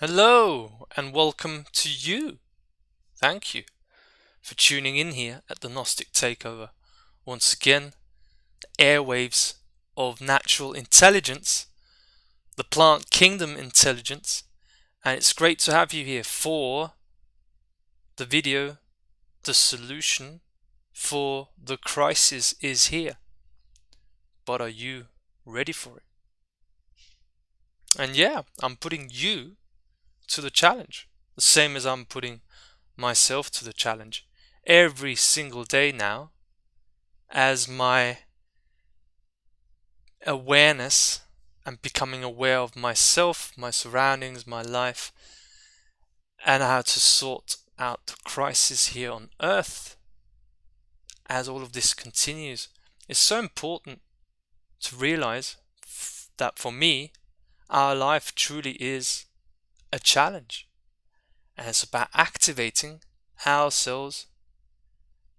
Hello and welcome to you. Thank you for tuning in here at the Gnostic Takeover. Once again, the airwaves of natural intelligence, the plant kingdom intelligence, and it's great to have you here for the video. The solution for the crisis is here. But are you ready for it? And yeah, I'm putting you to the challenge, the same as I'm putting myself to the challenge every single day now, as my awareness and becoming aware of myself, my surroundings, my life, and how to sort out the crisis here on earth as all of this continues. It's so important to realize that for me, our life truly is a challenge, and it's about activating ourselves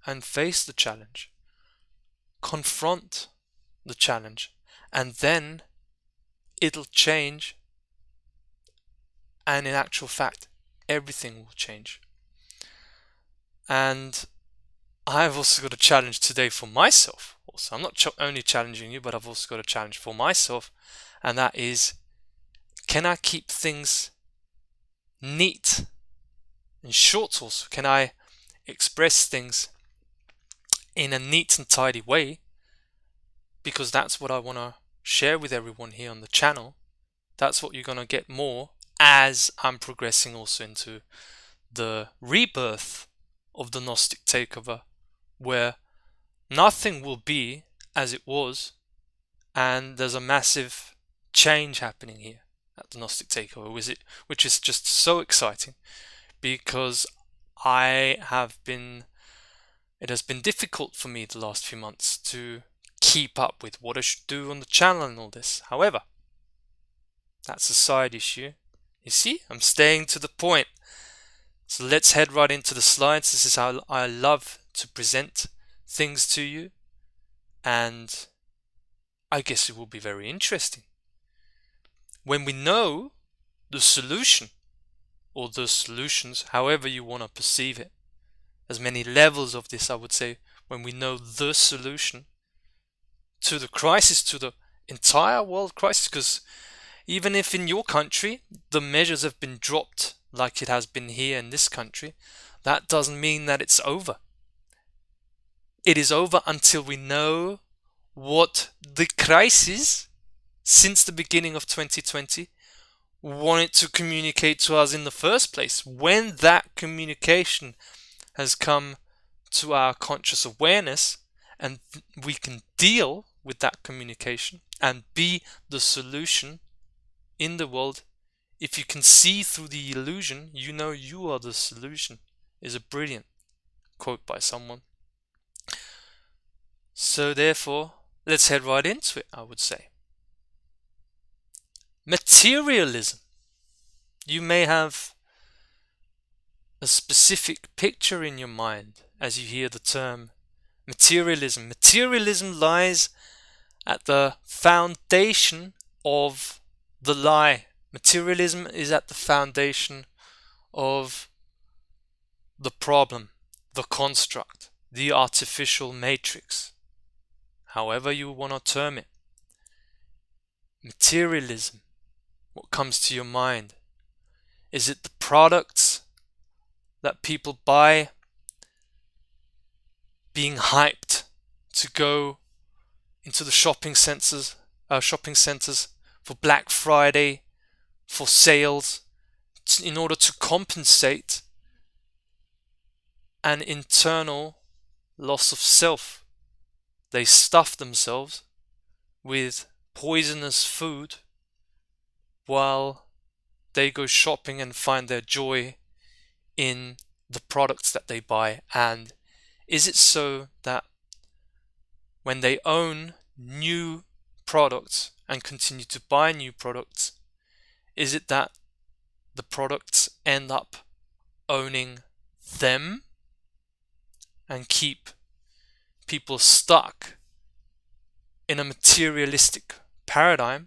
and face the challenge, confront the challenge, and then it'll change, and in actual fact everything will change. And I've also got a challenge today for myself also. I'm not only challenging you, but I've also got a challenge for myself, and that is, can I keep things neat and short also? Can I express things in a neat and tidy way? Because that's what I want to share with everyone here on the channel. That's what you're going to get more as I'm progressing also into the rebirth of the Gnostic Takeover, where nothing will be as it was, and there's a massive change happening here at the Gnostic Takeover, which is just so exciting, because it has been difficult for me the last few months to keep up with what I should do on the channel and all this. However, that's a side issue. You see, I'm staying to the point. So let's head right into the slides. This is how I love to present things to you, and I guess it will be very interesting. When we know the solution, or the solutions, however you want to perceive it, there's many levels of this, I would say. When we know the solution to the crisis, to the entire world crisis, because even if in your country the measures have been dropped like it has been here in this country, that doesn't mean that it's over. It is over until we know what the crisis, since the beginning of 2020, wanted to communicate to us in the first place. When that communication has come to our conscious awareness, and we can deal with that communication and be the solution in the world. If you can see through the illusion, you know you are the solution, is a brilliant quote by someone. So therefore, let's head right into it, I would say. Materialism. You may have a specific picture in your mind as you hear the term materialism. Materialism lies at the foundation of the lie. Materialism is at the foundation of the problem, the construct, the artificial matrix, however you want to term it. Materialism, what comes to your mind? Is it the products that people buy, being hyped to go into the shopping centers for Black Friday, for sales, in order to compensate an internal loss of self? They stuff themselves with poisonous food while they go shopping and find their joy in the products that they buy. And is it so that when they own new products and continue to buy new products, is it that the products end up owning them and keep people stuck in a materialistic paradigm?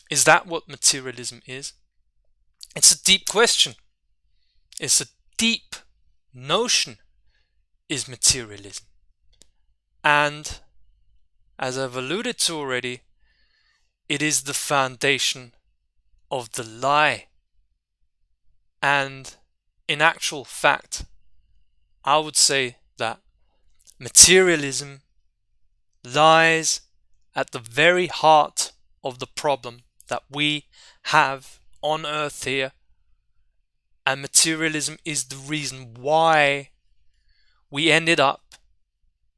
Is that what materialism is? It's a deep question. It's a deep notion, is materialism. And as I've alluded to already, it is the foundation of the lie. And in actual fact, I would say that materialism lies at the very heart of the problem that we have on earth here. And materialism is the reason why we ended up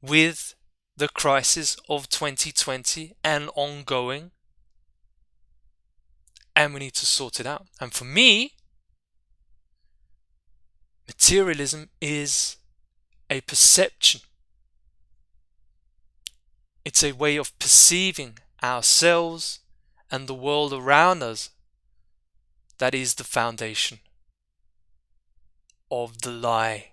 with the crisis of 2020 and ongoing, and we need to sort it out. And for me, materialism is a perception. It's a way of perceiving ourselves and the world around us that is the foundation of the lie.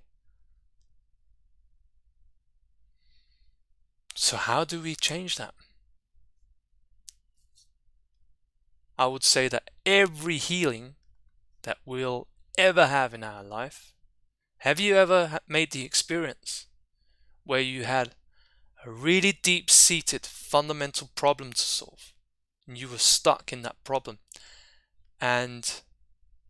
So how do we change that? I would say that every healing that we'll ever have in our life, have you ever made the experience where you had a really deep-seated fundamental problem to solve and you were stuck in that problem and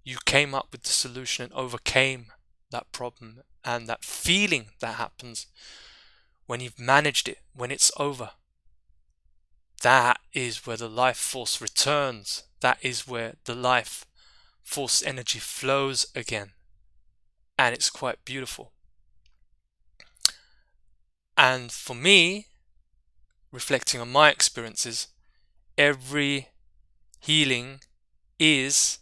you came up with the solution and overcame that problem, and that feeling that happens when you've managed it, when it's over, that is where the life force returns. That is where the life force energy flows again, and it's quite beautiful. And for me, reflecting on my experiences, every healing is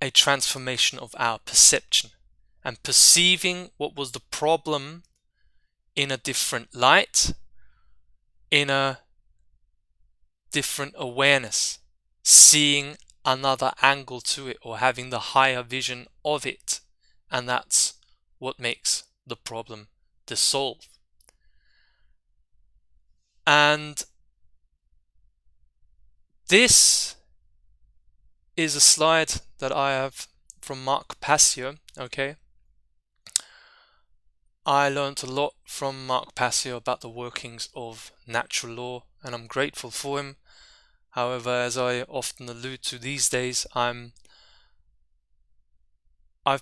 a transformation of our perception and perceiving what was the problem in a different light, in a different awareness, seeing another angle to it or having the higher vision of it. And that's what makes the problem dissolve. And this is a slide that I have from Mark Passio, okay? I learned a lot from Mark Passio about the workings of natural law, and I'm grateful for him. However, as I often allude to these days, I've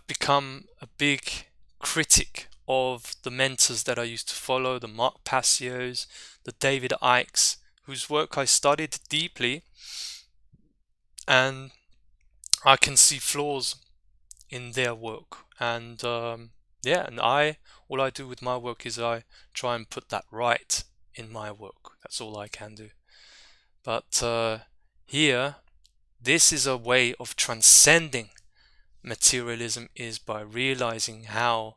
become a big critic of the mentors that I used to follow, the Mark Passios, the David Icks, whose work I studied deeply, and I can see flaws in their work. And all I do with my work is I try and put that right in my work. That's all I can do. But here, this is a way of transcending materialism, is by realizing how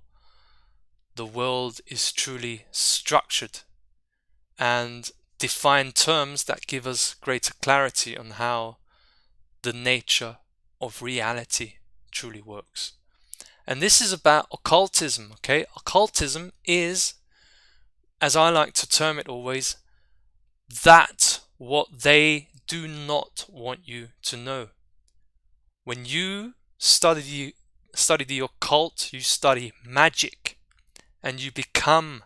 the world is truly structured and define terms that give us greater clarity on how the nature of reality truly works. And this is about occultism, okay? Occultism is, as I like to term it always, that what they do not want you to know. When you study the occult, you study magic, and you become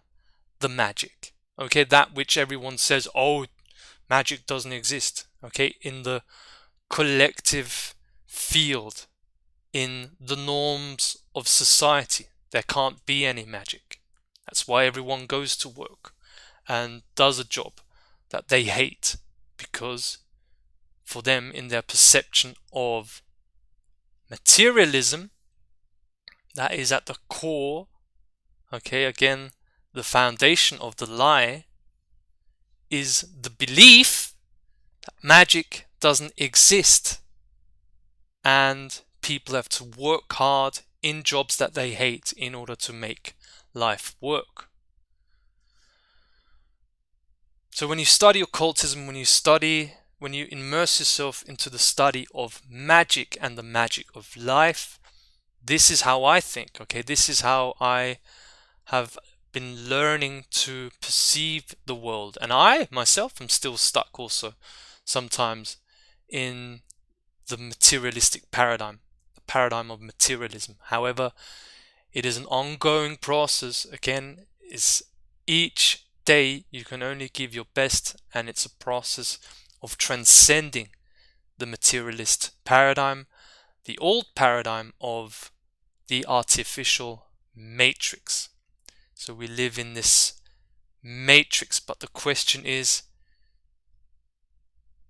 the magic, okay? That which everyone says, oh, magic doesn't exist, okay? In the collective field, in the norms of society, there can't be any magic. That's why everyone goes to work and does a job that they hate, because for them, in their perception of materialism, that is at the core, okay, again, the foundation of the lie is the belief that magic doesn't exist and people have to work hard in jobs that they hate in order to make life work. So when you study occultism, when you immerse yourself into the study of magic and the magic of life, this is how I think, okay? This is how I have been learning to perceive the world. And I myself am still stuck also sometimes in the materialistic paradigm, the paradigm of materialism. However, it is an ongoing process. Again, is each day you can only give your best, and it's a process of transcending the materialist paradigm, the old paradigm of the artificial matrix. So we live in this matrix, but the question is,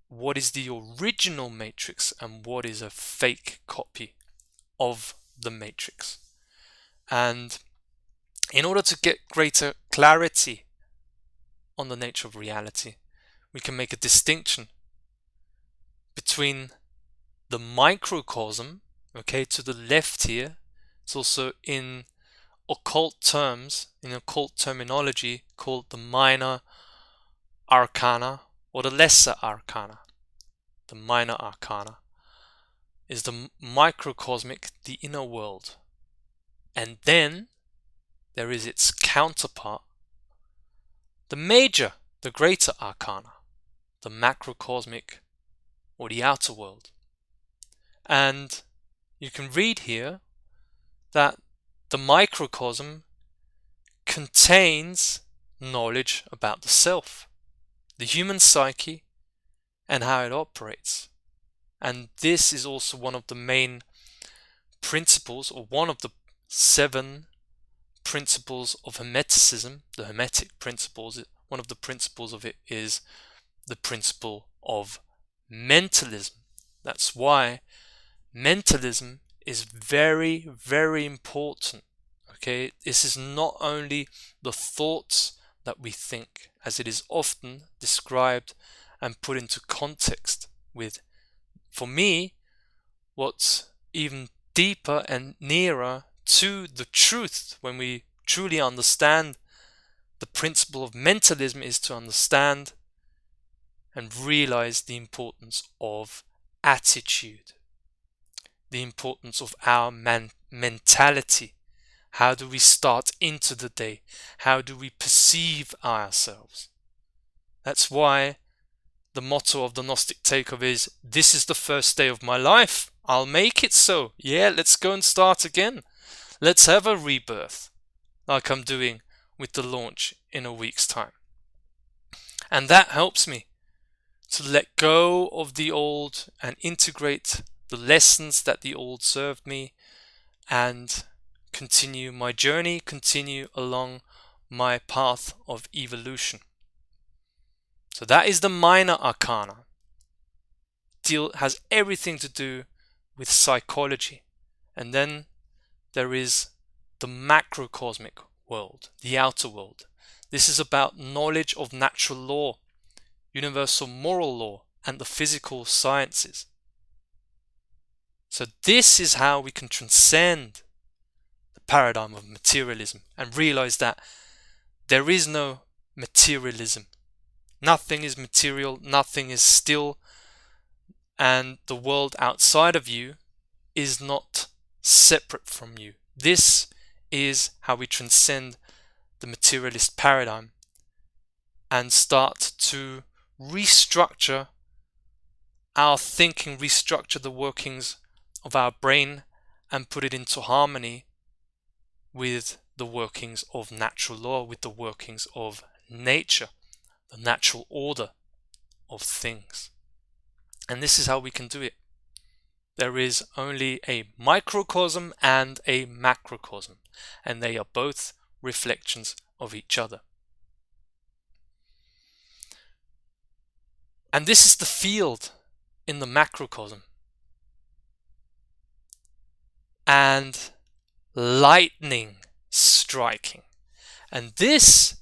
what is the original matrix and what is a fake copy of the matrix? And in order to get greater clarity on the nature of reality, we can make a distinction between the microcosm, okay, to the left here. It's also in occult terms, in occult terminology, called the minor arcana or the lesser arcana. The minor arcana is the microcosmic, the inner world. And then there is its counterpart, the major, the greater arcana, the macrocosmic or the outer world. And you can read here that the microcosm contains knowledge about the self, the human psyche, and how it operates. And this is also one of the main principles, or one of the 7 principles of Hermeticism, the Hermetic principles. One of the principles of it is the principle of mentalism. That's why mentalism is very, very important. Okay, this is not only the thoughts that we think, as it is often described and put into context with, for me, what's even deeper and nearer to the truth when we truly understand the principle of mentalism is to understand and realize the importance of attitude, the importance of our mentality. How do we start into the day? How do we perceive ourselves? That's why the motto of the Gnostic Takeover is, this is the first day of my life. I'll make it so. Yeah, let's go and start again. Let's have a rebirth, like I'm doing with the launch in a week's time. And that helps me to let go of the old and integrate the lessons that the old served me and continue my journey, continue along my path of evolution. So that is the minor arcana. Has everything to do with psychology. And then there is the macrocosmic world, the outer world. This is about knowledge of natural law, universal moral law, and the physical sciences. So this is how we can transcend the paradigm of materialism and realize that there is no materialism. Nothing is material, nothing is still, and the world outside of you is not separate from you. This is how we transcend the materialist paradigm and start to restructure our thinking, restructure the workings of our brain and put it into harmony with the workings of natural law, with the workings of nature, the natural order of things. And this is how we can do it. There is only a microcosm and a macrocosm, and they are both reflections of each other. And this is the field in the macrocosm. And lightning striking. And this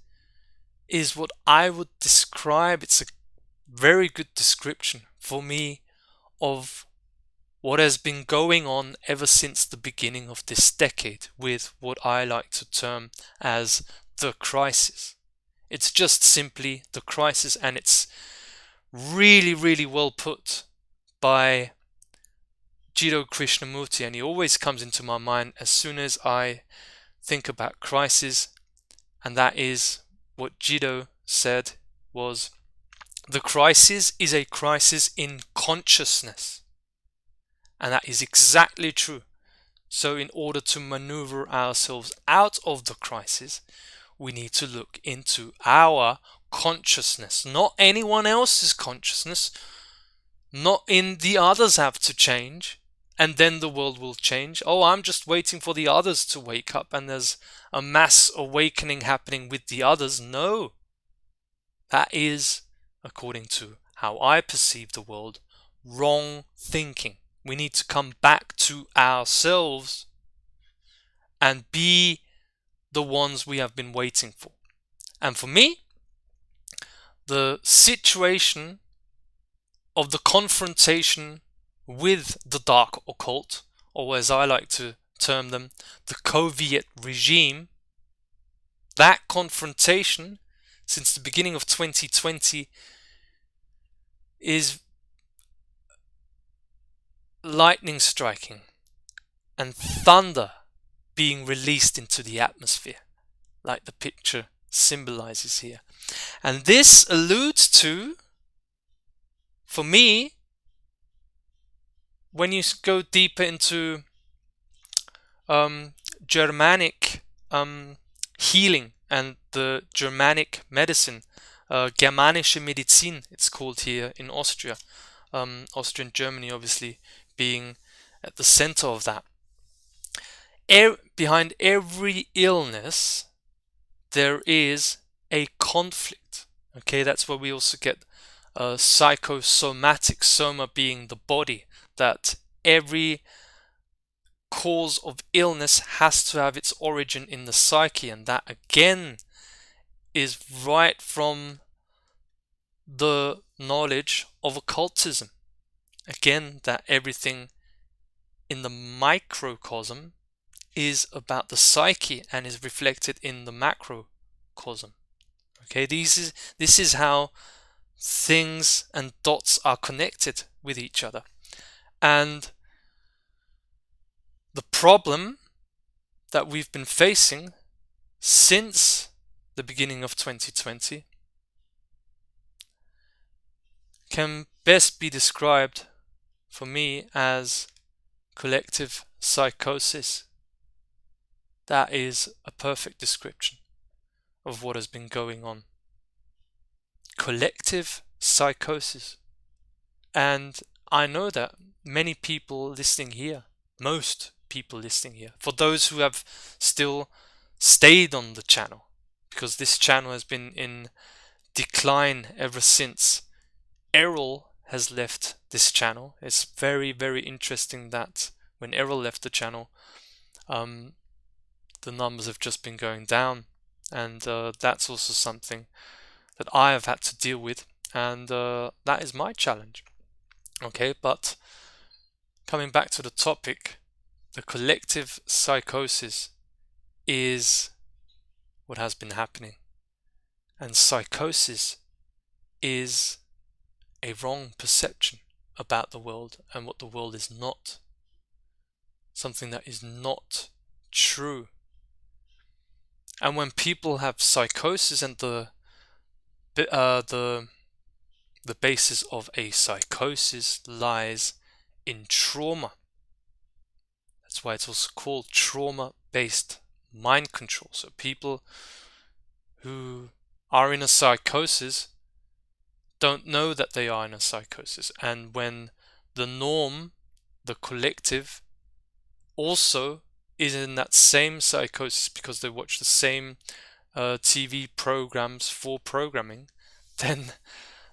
is what I would describe, it's a very good description for me of what has been going on ever since the beginning of this decade with what I like to term as the crisis. It's just simply the crisis, and it's really, really well put by Jiddu Krishnamurti, and he always comes into my mind as soon as I think about crisis, and that is what Jiddu said was, the crisis is a crisis in consciousness. And that is exactly true. So in order to maneuver ourselves out of the crisis, we need to look into our consciousness, not anyone else's consciousness, not in the others have to change, and then the world will change. Oh, I'm just waiting for the others to wake up and there's a mass awakening happening with the others. No. That is, according to how I perceive the world, wrong thinking. We need to come back to ourselves and be the ones we have been waiting for. And for me, the situation of the confrontation with the dark occult, or as I like to term them, the Soviet regime, that confrontation since the beginning of 2020 is lightning striking and thunder being released into the atmosphere, like the picture symbolizes here. And this alludes to, for me, when you go deeper into Germanic healing and the Germanic medicine, Germanische Medizin, it's called here in Austria, Austria and Germany obviously being at the center of that. Behind every illness, there is a conflict. Okay, that's where we also get psychosomatic, soma being the body, that every cause of illness has to have its origin in the psyche, and that again is right from the knowledge of occultism. Again, that everything in the microcosm is about the psyche and is reflected in the macrocosm. Okay, this is how things and dots are connected with each other. And the problem that we've been facing since the beginning of 2020 can best be described for me as collective psychosis. That is a perfect description of what has been going on. Collective psychosis. And I know that many people listening here, most people listening here, for those who have still stayed on the channel, because this channel has been in decline ever since Errol has left this channel. It's very, very interesting that when Errol left the channel, the numbers have just been going down, and that's also something that I have had to deal with, and that is my challenge. Okay, but coming back to the topic, the collective psychosis is what has been happening, and psychosis is a wrong perception about the world and what the world is not, something that is not true. And when people have psychosis, and the basis of a psychosis lies in trauma. That's why it's also called trauma-based mind control. So people who are in a psychosis don't know that they are in a psychosis. And when the norm, the collective, also is in that same psychosis because they watch the same TV programs for programming, then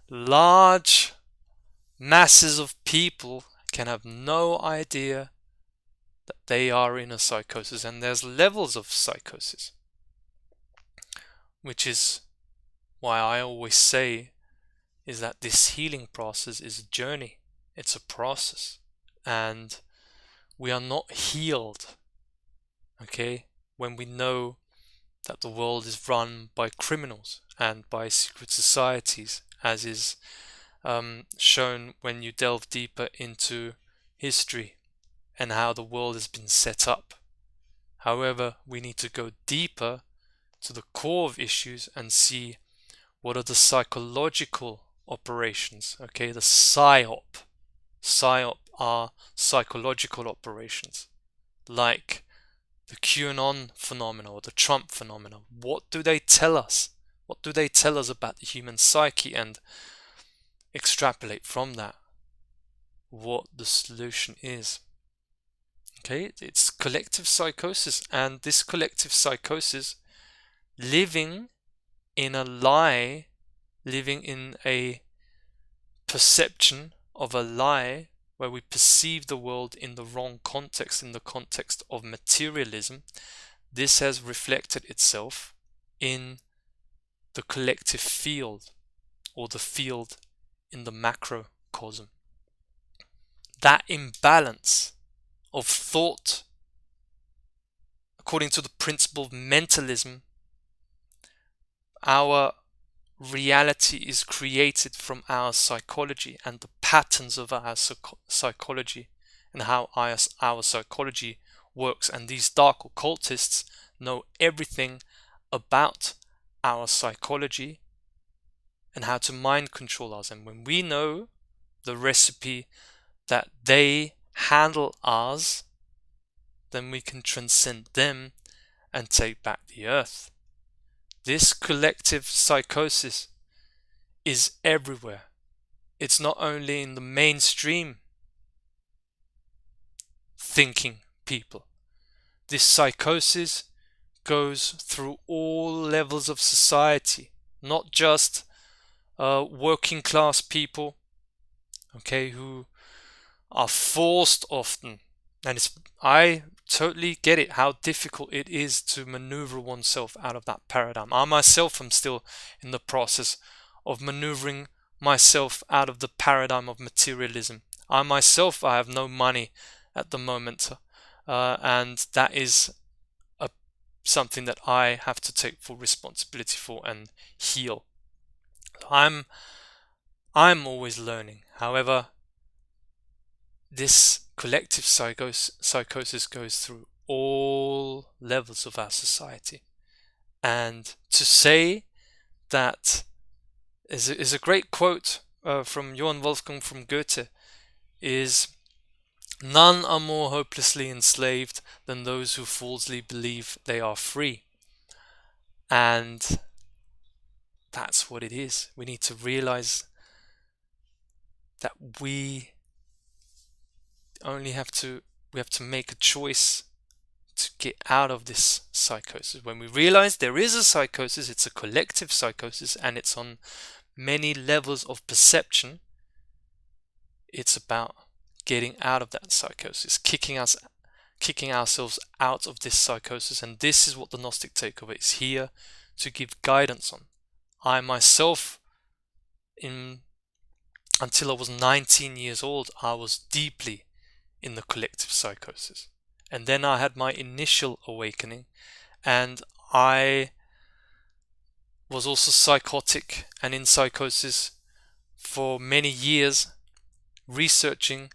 large masses of people can have no idea that they are in a psychosis. And there's levels of psychosis, which is why I always say is that this healing process is a journey. It's a process, and we are not healed, okay, when we know that the world is run by criminals and by secret societies, as is shown when you delve deeper into history and how the world has been set up. However, we need to go deeper to the core of issues and see what are the psychological operations, okay, the PSYOP. PSYOP are psychological operations, like the QAnon phenomena or the Trump phenomena. What do they tell us? What do they tell us about the human psyche, and extrapolate from that what the solution is? Okay, it's collective psychosis, and this collective psychosis, living in a lie, living in a perception of a lie, where we perceive the world in the wrong context, in the context of materialism. This has reflected itself in the collective field, or the field in the macrocosm. That imbalance of thought, according to the principle of mentalism, our reality is created from our psychology and the patterns of our psychology, and how our psychology works. And these dark occultists know everything about our psychology and how to mind control us. And when we know the recipe that they handle us, then we can transcend them and take back the earth. This collective psychosis is everywhere. It's not only in the mainstream thinking people. This psychosis goes through all levels of society, not just working class people, okay, who are forced often. And I totally get it, how difficult it is to maneuver oneself out of that paradigm. I myself am still in the process of maneuvering myself out of the paradigm of materialism. I myself, I have no money at the moment, and that is something that I have to take full responsibility for and heal. I'm always learning. However, this collective psychosis goes through all levels of our society. And to say that is a great quote from Johann Wolfgang from Goethe, is none are more hopelessly enslaved than those who falsely believe they are free. And that's what it is. We need to realize that we have to make a choice to get out of this psychosis. When we realize there is a psychosis, it's a collective psychosis, and it's on many levels of perception. It's about getting out of that psychosis, kicking ourselves out of this psychosis. And this is what the Gnostic Takeover is here to give guidance on. I myself, until I was 19 years old, I was deeply in the collective psychosis. And then I had my initial awakening, and I was also psychotic and in psychosis for many years, researching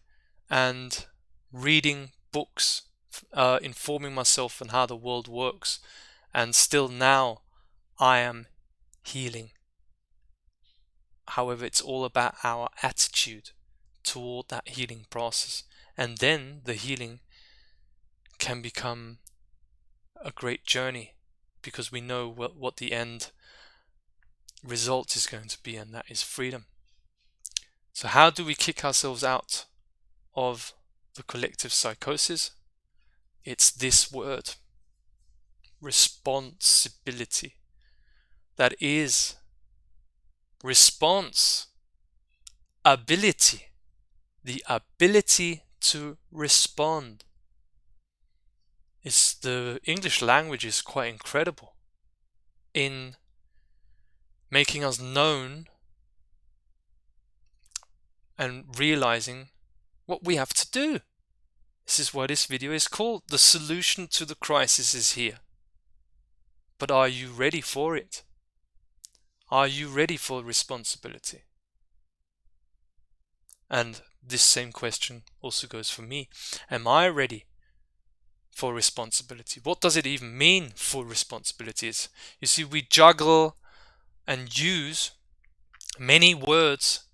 and reading books, informing myself on how the world works. And still now I am healing. However, it's all about our attitude toward that healing process. And then the healing can become a great journey, because we know what the end result is going to be, and that is freedom. So how do we kick ourselves out of the collective psychosis? It's this word, responsibility. That is response, ability, the ability to respond. The English language is quite incredible in making us known and realizing what we have to do. This is why this video is called The Solution to the Crisis is Here. But are you ready for it? Are you ready for responsibility? And this same question also goes for me. Am I ready for responsibility? What does it even mean for responsibilities? You see, we juggle and use many words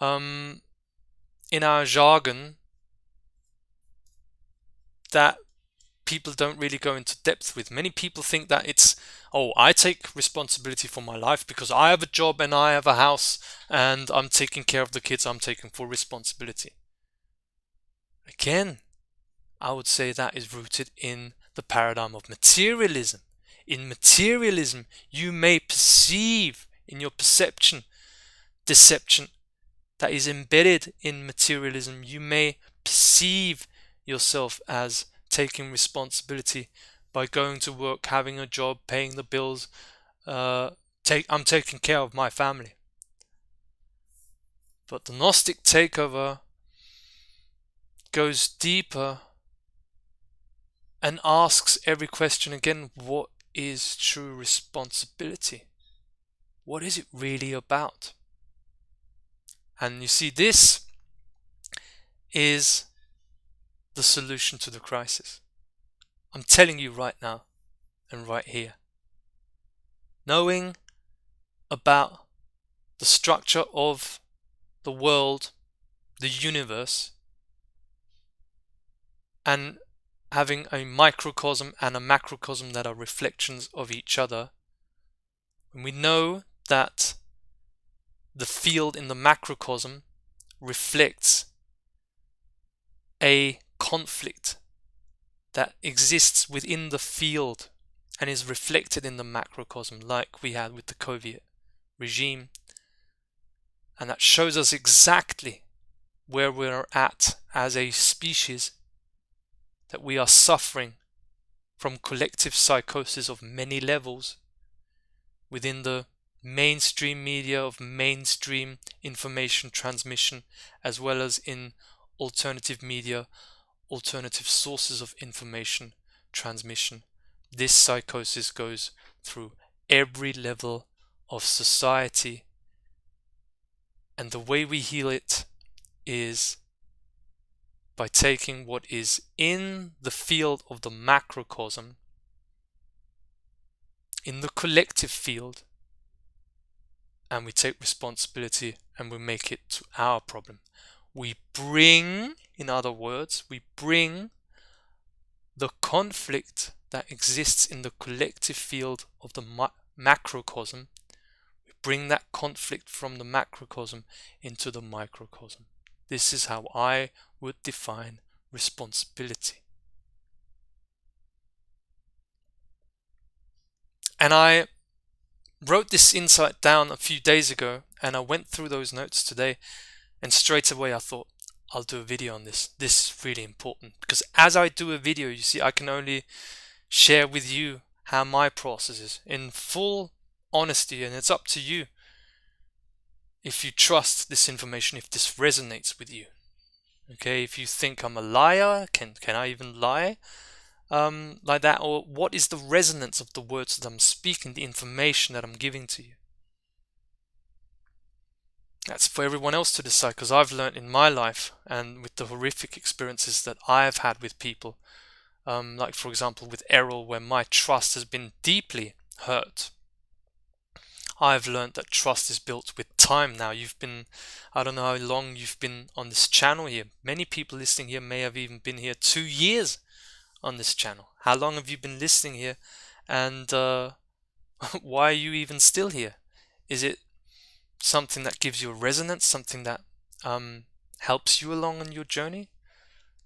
in our jargon that people don't really go into depth with. Many people think that it's, oh, I take responsibility for my life because I have a job and I have a house and I'm taking care of the kids, I'm taking full responsibility. Again, I would say that is rooted in the paradigm of materialism. In materialism, you may perceive in your perception, deception that is embedded in materialism. You may perceive yourself as taking responsibility by going to work, having a job, paying the bills. I'm taking care of my family. But the Gnostic takeover goes deeper and asks every question again, what is true responsibility? What is it really about? And you see, this is the solution to the crisis. I'm telling you right now and right here. Knowing about the structure of the world, the universe, and having a microcosm and a macrocosm that are reflections of each other, and we know that the field in the macrocosm reflects a conflict that exists within the field and is reflected in the macrocosm, like we had with the Soviet regime, and that shows us exactly where we're at as a species, that we are suffering from collective psychosis of many levels within the mainstream media, of mainstream information transmission, as well as in alternative media, alternative sources of information transmission. This psychosis goes through every level of society, and the way we heal it is by taking what is in the field of the macrocosm, in the collective field, and we take responsibility and we make it to our problem. We bring, in other words, we bring the conflict that exists in the collective field of the macrocosm, we bring that conflict from the macrocosm into the microcosm. This is how I would define responsibility. And I wrote this insight down a few days ago, and I went through those notes today, and straight away I thought, I'll do a video on this. This is really important, because as I do a video, you see, I can only share with you how my process is in full honesty, and it's up to you if you trust this information, if this resonates with you. Okay, if you think I'm a liar, can I even lie like that? Or what is the resonance of the words that I'm speaking, the information that I'm giving to you? That's for everyone else to decide, because I've learned in my life, and with the horrific experiences that I've had with people, like for example with Errol, where my trust has been deeply hurt. I've learned that trust is built with time. Now, I don't know how long you've been on this channel here. Many people listening here may have even been here 2 years on this channel. How long have you been listening here? And why are you even still here? Is it something that gives you a resonance, something that helps you along on your journey?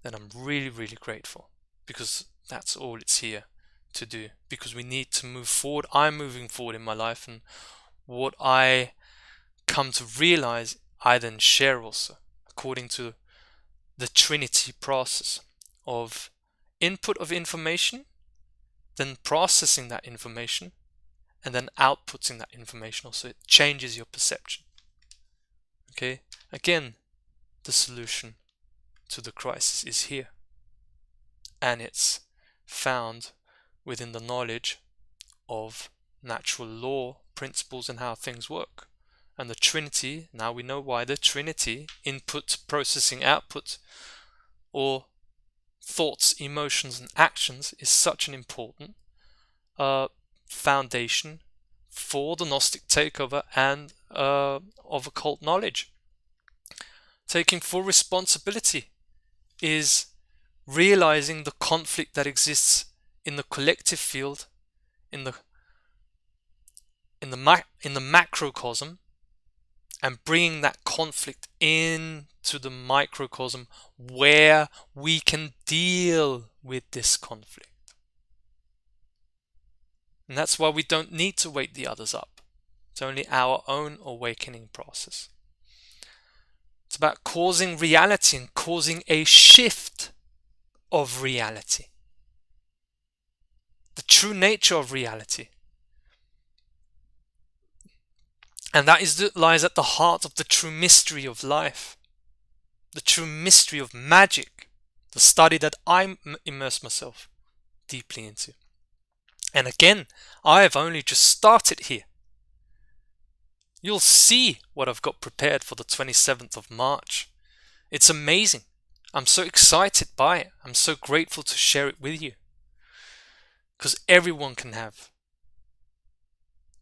Then I'm really, really grateful, because that's all it's here to do, because we need to move forward. I'm moving forward in my life, and what I come to realize, I then share also, according to the Trinity process of input of information, then processing that information, and then outputting that information also. It changes your perception. Okay, again, the solution to the crisis is here, and it's found within the knowledge of natural law principles and how things work. And the Trinity, now we know why the Trinity, input, processing, output, or thoughts, emotions, and actions, is such an important foundation for the Gnostic takeover and of occult knowledge. Taking full responsibility is realizing the conflict that exists in the collective field, in the macrocosm, and bringing that conflict into the microcosm where we can deal with this conflict. And that's why we don't need to wake the others up. It's only our own awakening process. It's about causing reality and causing a shift of reality. The true nature of reality. And that lies at the heart of the true mystery of life. The true mystery of magic. The study that I immerse myself deeply into. And again, I have only just started here. You'll see what I've got prepared for the 27th of March. It's amazing. I'm so excited by it. I'm so grateful to share it with you. Because everyone can have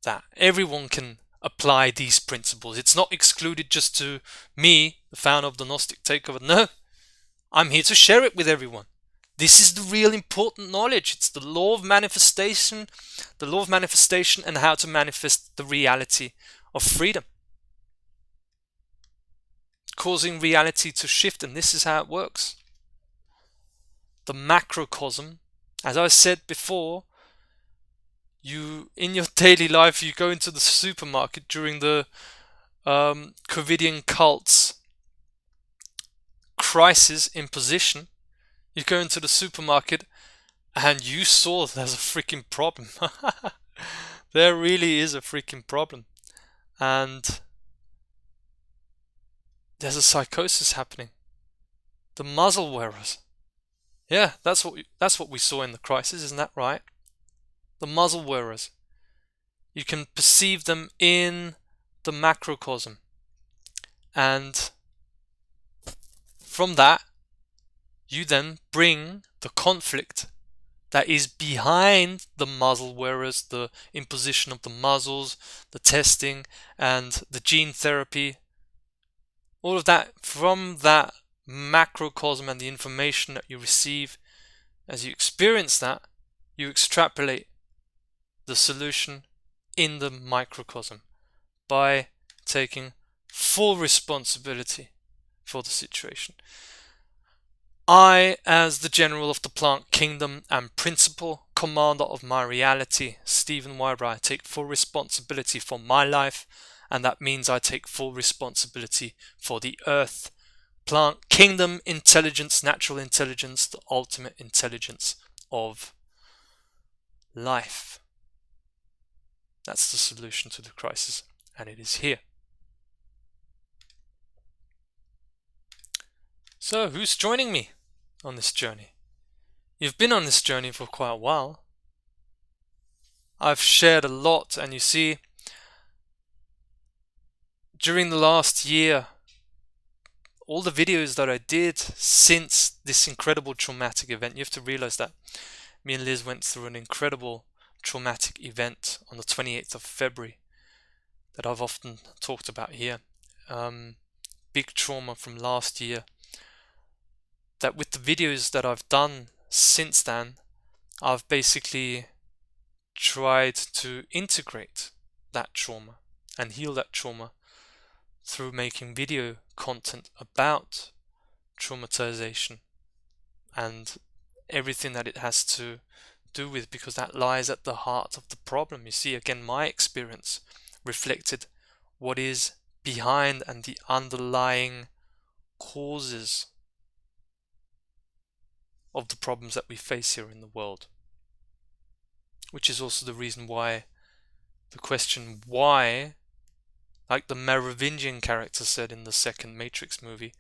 that. Everyone can apply these principles. It's not excluded just to me, the founder of the Gnostic Takeover. No, I'm here to share it with everyone. This is the real important knowledge. It's the law of manifestation, and how to manifest the reality of freedom. Causing reality to shift, and this is how it works. The macrocosm, as I said before, you in your daily life, you go into the supermarket during the Covidian cult's crisis imposition. You go into the supermarket and you saw there's a freaking problem. There really is a freaking problem. And there's a psychosis happening. The muzzle wearers. Yeah, that's what we saw in the crisis, isn't that right? The muzzle wearers. You can perceive them in the macrocosm. And from that, you then bring the conflict that is behind the muzzle wearers, the imposition of the muzzles, the testing, and the gene therapy. All of that, from that macrocosm and the information that you receive, as you experience that, you extrapolate the solution in the microcosm by taking full responsibility for the situation. I, as the general of the plant kingdom and principal commander of my reality, Stephen Wybra, take full responsibility for my life, and that means I take full responsibility for the earth, plant kingdom, intelligence, natural intelligence, the ultimate intelligence of life. That's the solution to the crisis, and it is here. So, who's joining me on this journey? You've been on this journey for quite a while. I've shared a lot, and you see, during the last year, all the videos that I did since this incredible traumatic event, you have to realize that me and Liz went through an incredible traumatic event on the 28th of February that I've often talked about here. Big trauma from last year. That with the videos that I've done since then, I've basically tried to integrate that trauma and heal that trauma through making video content about traumatization and everything that it has to do with, because that lies at the heart of the problem. You see, again, my experience reflected what is behind and the underlying causes of the problems that we face here in the world. Which is also the reason why the question why, like the Merovingian character said in the second Matrix movie,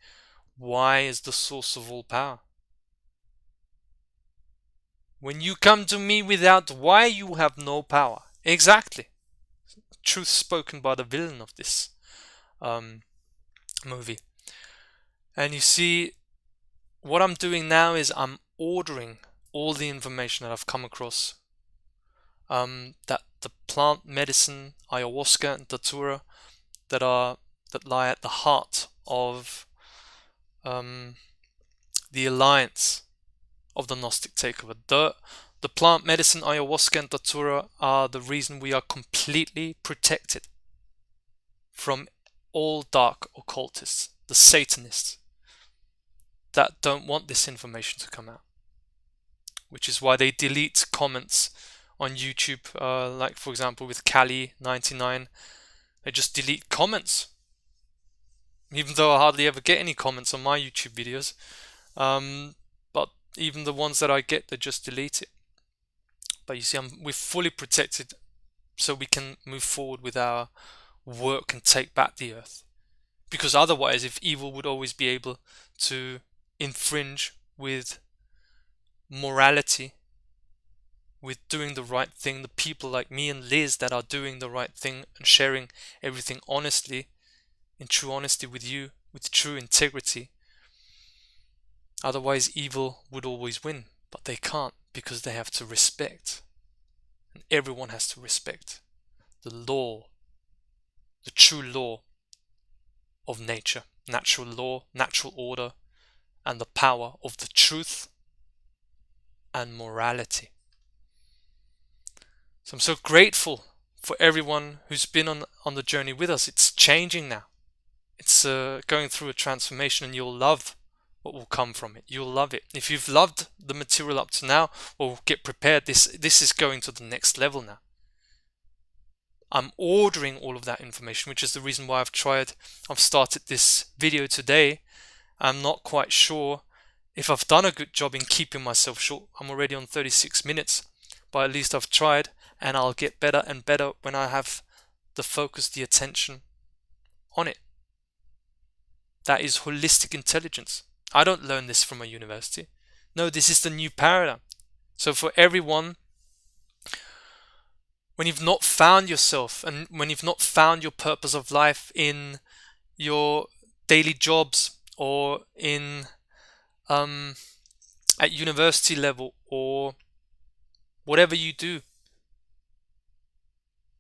why is the source of all power? When you come to me without why, you have no power. Exactly. Truth spoken by the villain of this movie. And you see, what I'm doing now is I'm ordering all the information that I've come across, that the plant medicine, ayahuasca and datura, that lie at the heart of the alliance of the Gnostic takeover. The plant medicine, ayahuasca and datura, are the reason we are completely protected from all dark occultists, the Satanists, that don't want this information to come out. Which is why they delete comments on YouTube, like for example with Kali99. They just delete comments. Even though I hardly ever get any comments on my YouTube videos. But even the ones that I get, they just delete it. But you see, we're fully protected so we can move forward with our work and take back the earth. Because otherwise, if evil would always be able to infringe with morality, with doing the right thing, the people like me and Liz that are doing the right thing and sharing everything honestly, in true honesty with you, with true integrity. Otherwise, evil would always win, but they can't because they have to respect. And everyone has to respect the law, the true law of nature, natural law, natural order, and the power of the truth and morality. So I'm so grateful for everyone who's been on the journey with us. It's changing now. It's going through a transformation, and you'll love what will come from it. You'll love it. If you've loved the material up to now, well, get prepared. This is going to the next level now. I'm ordering all of that information, which is the reason why I've started this video today. I'm not quite sure if I've done a good job in keeping myself short. I'm already on 36 minutes, but at least I've tried, and I'll get better and better when I have the focus, the attention on it. That is holistic intelligence. I don't learn this from a university. No, this is the new paradigm. So for everyone, when you've not found yourself and when you've not found your purpose of life in your daily jobs or in at university level or whatever you do,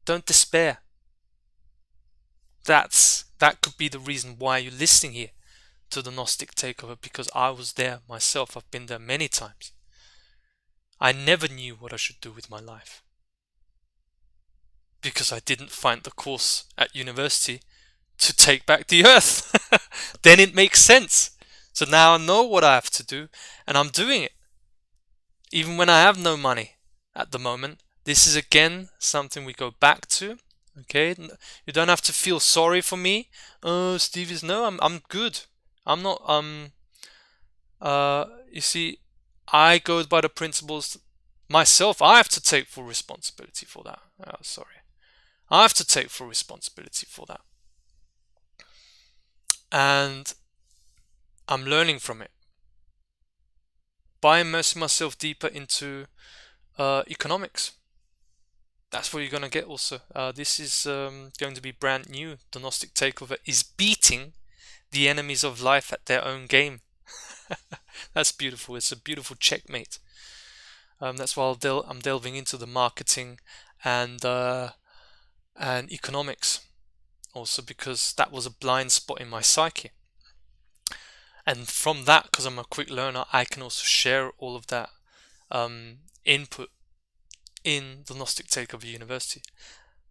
don't despair. That could be the reason why you're listening here to the Gnostic takeover, because I was there myself. I've been there many times. I never knew what I should do with my life because I didn't find the course at university to take back the earth. Then it makes sense. So now I know what I have to do, and I'm doing it. Even when I have no money at the moment, this is again something we go back to. Okay, you don't have to feel sorry for me. Oh, Steve is I'm good. I'm not. You see, I go by the principles myself. I have to take full responsibility for that. Oh, sorry. I have to take full responsibility for that. And I'm learning from it by immersing myself deeper into economics. That's what you're going to get also. This is going to be brand new. The Gnostic takeover is beating the enemies of life at their own game. That's beautiful. It's a beautiful checkmate. That's why I'm delving into the marketing and economics also, because that was a blind spot in my psyche. And from that, because I'm a quick learner, I can also share all of that input in the Gnostic Takeover University.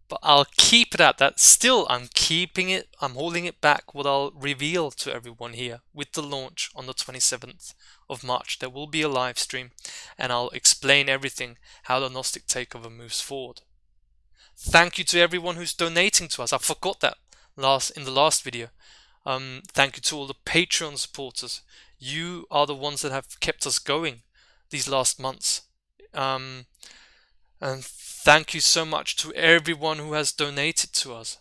But I'll keep it at that. Still, I'm keeping it, I'm holding it back. What I'll reveal to everyone here with the launch on the 27th of March, there will be a live stream, and I'll explain everything, how the Gnostic Takeover moves forward. Thank you to everyone who's donating to us. I forgot that in the last video. Thank you to all the Patreon supporters. You are the ones that have kept us going these last months. And thank you so much to everyone who has donated to us.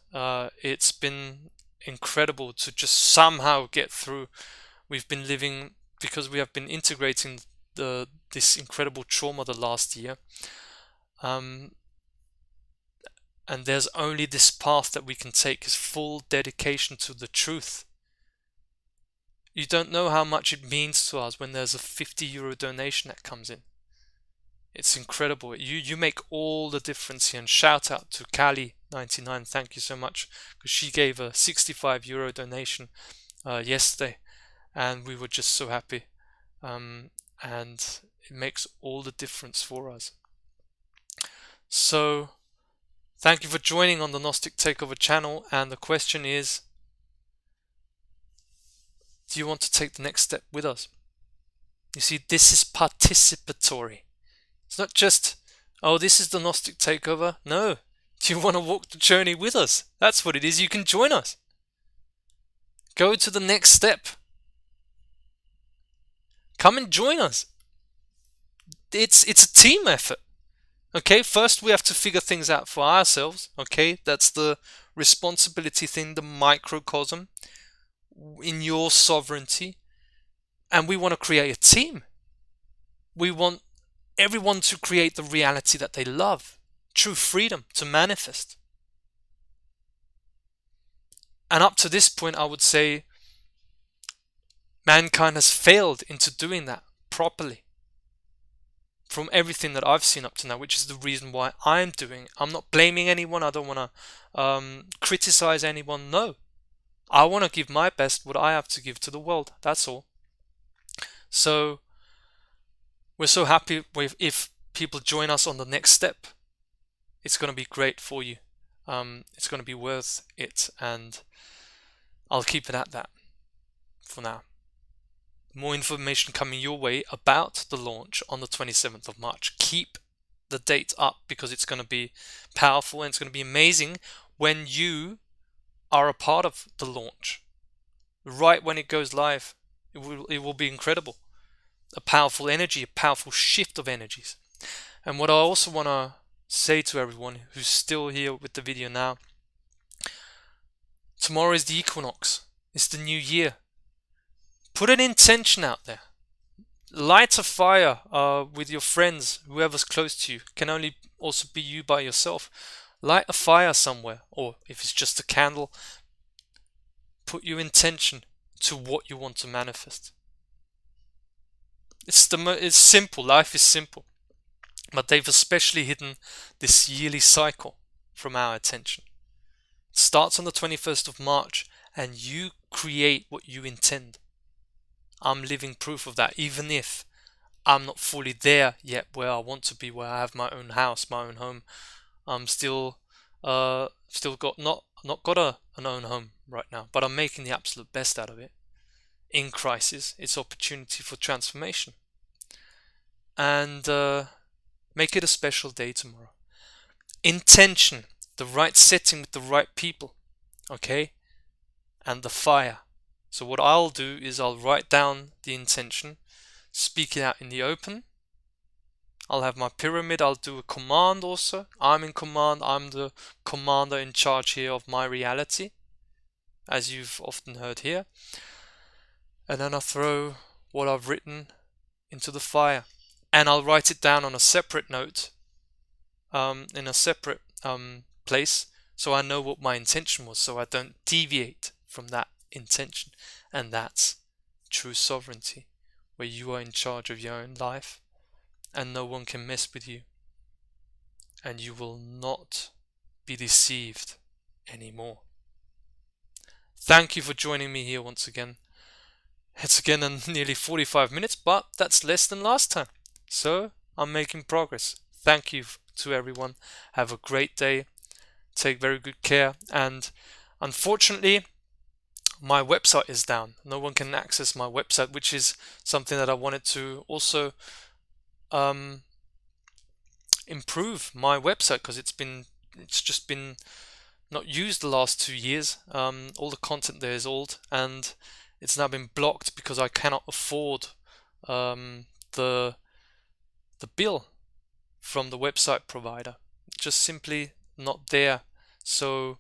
It's been incredible to just somehow get through. We've been living, because we have been integrating this incredible trauma the last year. And there's only this path that we can take, is full dedication to the truth. You don't know how much it means to us when there's a €50 donation that comes in. It's incredible. You make all the difference here. And shout out to Kali99. Thank you so much, because she gave a €65 donation yesterday, and we were just so happy. And it makes all the difference for us. So thank you for joining on the Gnostic Takeover channel, and the question is, do you want to take the next step with us? You see, this is participatory. It's not just, oh, this is the Gnostic Takeover. No, do you want to walk the journey with us? That's what it is. You can join us. Go to the next step. Come and join us. It's a team effort. Okay, first we have to figure things out for ourselves. Okay, that's the responsibility thing, the microcosm in your sovereignty. And we want to create a team. We want everyone to create the reality that they love, true freedom to manifest. And up to this point, I would say mankind has failed into doing that properly. From everything that I've seen up to now, which is the reason why I'm doing it. I'm not blaming anyone. I don't want to criticize anyone. No. I want to give my best, what I have to give to the world. That's all. So we're so happy if people join us on the next step. It's going to be great for you. It's going to be worth it, and I'll keep it at that for now. More information coming your way about the launch on the 27th of March. Keep the date up because it's going to be powerful and it's going to be amazing when you are a part of the launch. Right when it goes live, it will be incredible. A powerful energy, a powerful shift of energies. And what I also want to say to everyone who's still here with the video now, tomorrow is the equinox. It's the new year. Put an intention out there. Light a fire with your friends, whoever's close to you. Can only also be you by yourself. Light a fire somewhere, or if it's just a candle, put your intention to what you want to manifest. It's simple. Life is simple, but they've especially hidden this yearly cycle from our attention. It starts on the 21st of March, and you create what you intend. I'm living proof of that, even if I'm not fully there yet where I want to be, where I have my own house, my own home. I'm still got not got an own home right now, but I'm making the absolute best out of it. In crisis, it's opportunity for transformation. And make it a special day tomorrow. Intention, the right setting with the right people, okay? And the fire. So what I'll do is I'll write down the intention, speak it out in the open. I'll have my pyramid, I'll do a command also. I'm in command, I'm the commander in charge here of my reality, as you've often heard here. And then I'll throw what I've written into the fire. And I'll write it down on a separate note, in a separate place, so I know what my intention was, so I don't deviate from that intention. And that's true sovereignty, where you are in charge of your own life and no one can mess with you, and you will not be deceived anymore. Thank you for joining me here once again. It's again nearly 45 minutes, but that's less than last time, so I'm making progress. Thank you to everyone. Have a great day. Take very good care. And unfortunately, my website is down. No one can access my website, which is something that I wanted to also improve my website, because it's just been not used the last 2 years. All the content there is old, and it's now been blocked because I cannot afford the bill from the website provider. Just simply not there. So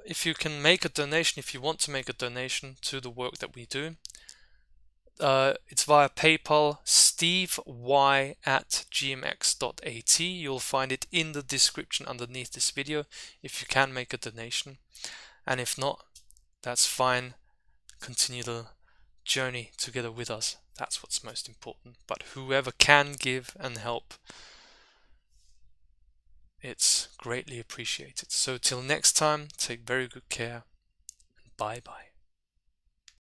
if you can make a donation, if you want to make a donation to the work that we do, it's via PayPal, stevey@gmx.at. You'll find it in the description underneath this video if you can make a donation. And if not, that's fine. Continue the journey together with us. That's what's most important. But whoever can give and help, it's greatly appreciated. So till next time, take very good care. Bye bye.